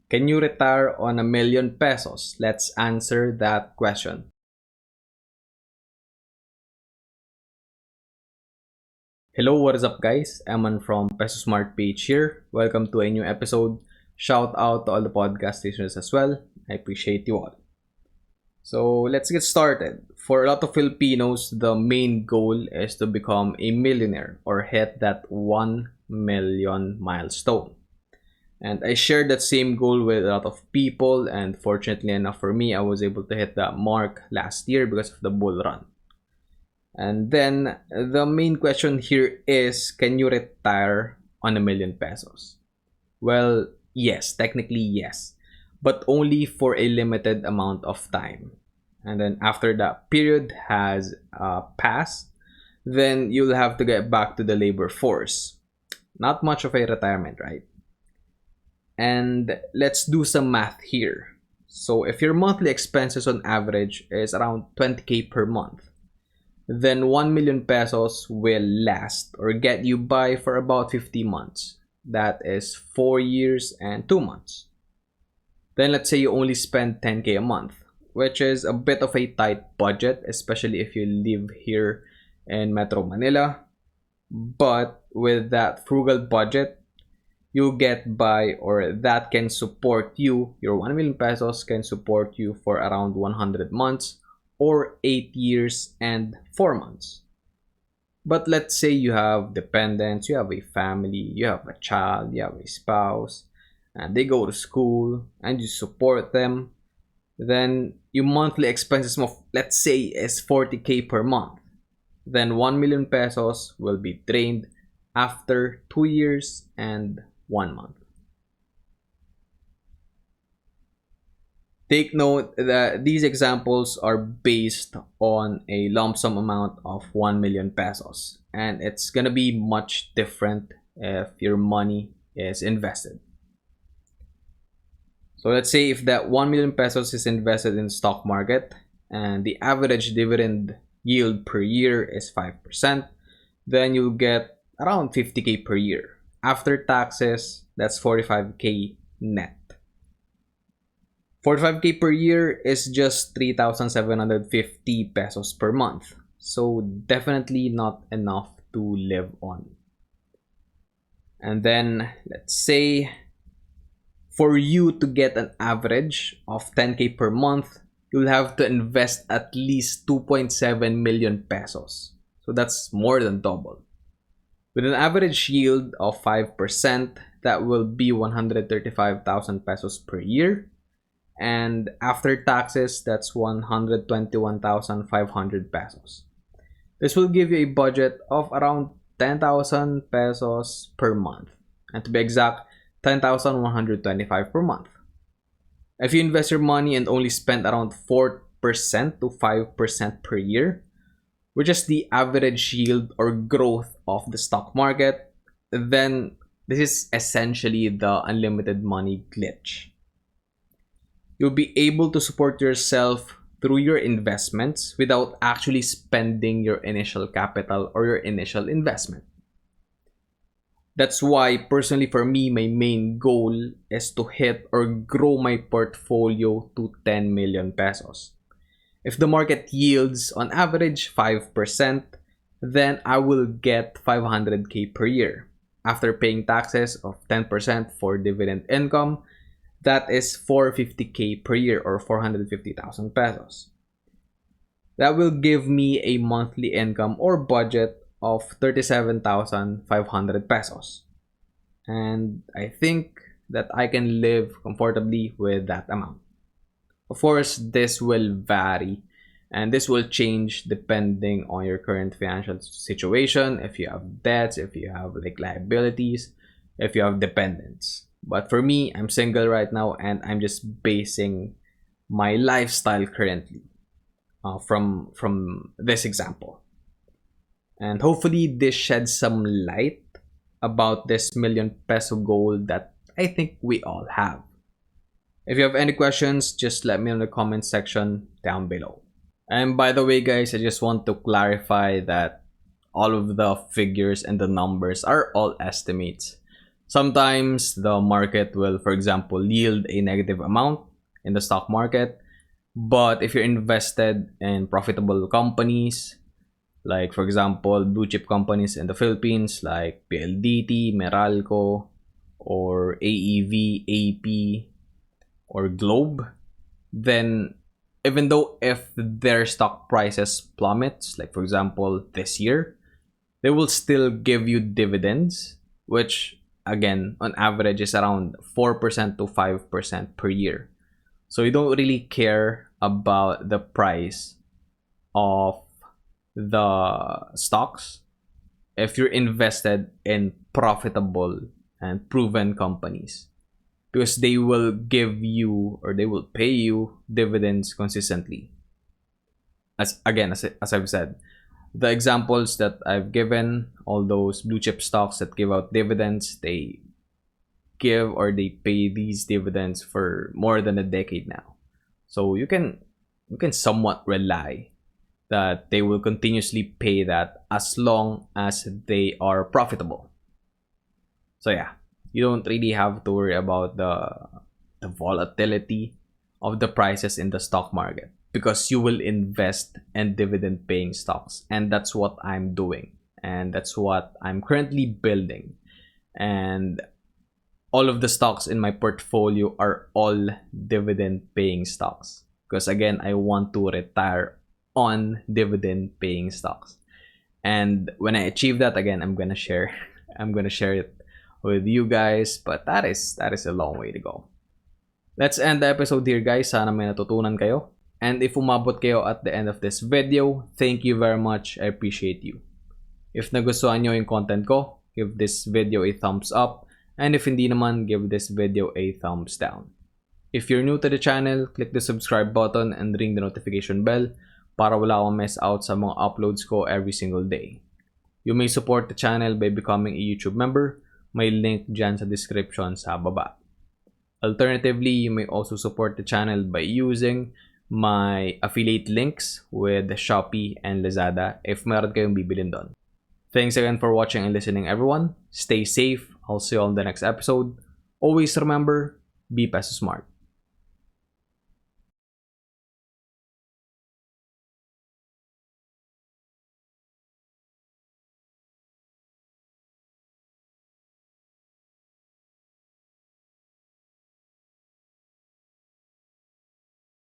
Can you retire on ₱1,000,000? Let's answer that question. Hello, what is up guys? Eman from Peso Smart page here. Welcome to a new episode. Shout out to all the podcast listeners as well. I appreciate you all. So let's get started. For a lot of Filipinos, the main goal is to become a millionaire or hit that 1 million milestone. And I shared that same goal with a lot of people, and fortunately enough for me, I was able to hit that mark last year because of the bull run. And then the main question here is, can you retire on ₱1,000,000? Well, yes, technically yes, but only for a limited amount of time. And then after that period has passed, then you'll have to get back to the labor force. Not much of a retirement, right? And let's do some math here. So if your monthly expenses on average is around 20K per month, then 1 million pesos will last or get you by for about 50 months. That is 4 years and 2 months. Then let's say you only spend 10K a month, which is a bit of a tight budget, especially if you live here in Metro Manila. But with that frugal budget, you get by, or that can support you, your 1 million pesos can support you for around 100 months or 8 years and 4 months. But let's say you have dependents, you have a family, you have a child, you have a spouse, and they go to school and you support them, then your monthly expenses of, let's say, is 40K per month. Then 1 million pesos will be drained after 2 years and 1 month. Take note that these examples are based on a lump sum amount of 1 million pesos, and it's gonna be much different if your money is invested. So let's say if that 1 million pesos is invested in the stock market and the average dividend yield per year is 5%, then you'll get around 50K per year. After taxes, that's 45K net. 45K per year is just 3,750 pesos per month. So definitely not enough to live on. And then let's say for you to get an average of 10K per month, you'll have to invest at least 2.7 million pesos. So that's more than double. With an average yield of 5%, that will be 135,000 pesos per year. And after taxes, that's 121,500 pesos. This will give you a budget of around 10,000 pesos per month. And to be exact, 10,125 per month. If you invest your money and only spend around 4% to 5% per year, which is the average yield or growth of the stock market, then this is essentially the unlimited money glitch. You'll be able to support yourself through your investments without actually spending your initial capital or your initial investment. That's why personally for me, my main goal is to hit or grow my portfolio to 10 million pesos. If the market yields on average 5%, then I will get 500K per year. After paying taxes of 10% for dividend income, that is 450K per year or 450,000 pesos. That will give me a monthly income or budget of 37,500 pesos. And I think that I can live comfortably with that amount. Of course, this will vary and this will change depending on your current financial situation, if you have debts, if you have like liabilities, if you have dependents. But for me, I'm single right now and I'm just basing my lifestyle currently from this example. And hopefully this sheds some light about this million peso goal that I think we all have. If you have any questions, just let me know in the comment section down below. And by the way, guys, I just want to clarify that all of the figures and the numbers are all estimates. Sometimes the market will, for example, yield a negative amount in the stock market. But if you're invested in profitable companies, like for example, blue chip companies in the Philippines like PLDT, Meralco, or AEV, AP, or Globe, then even though if their stock prices plummets, like for example this year, they will still give you dividends, which again on average is around 4% to 5% per year. So you don't really care about the price of the stocks if you're invested in profitable and proven companies, because they will give you or they will pay you dividends consistently. As again, as I've said, the examples that I've given, all those blue chip stocks that give out dividends, they give or they pay these dividends for more than a decade now. So you can somewhat rely that they will continuously pay that as long as they are profitable. So yeah, you don't really have to worry about the volatility of the prices in the stock market, because you will invest in dividend paying stocks, and that's what I'm doing, and that's what I'm currently building. And all of the stocks in my portfolio are all dividend paying stocks, because again, I want to retire on dividend paying stocks. And when I achieve that, again, I'm gonna share I'm gonna share it with you guys, but that is a long way to go. Let's end the episode here, guys. Sana may natutunan kayo. And if umabot kayo at the end of this video, thank you very much. I appreciate you. If nagustuhan nyo yung content ko, give this video a thumbs up. And if hindi naman, give this video a thumbs down. If you're new to the channel, click the subscribe button and ring the notification bell para wala akong mess out sa mga uploads ko every single day. You may support the channel by becoming a YouTube member. May link dyan sa description sa baba. Alternatively, you may also support the channel by using my affiliate links with Shopee and Lazada if meron kayong bibilin doon. Thanks again for watching and listening, everyone. Stay safe. I'll see you on the next episode. Always remember, be Peso Smart.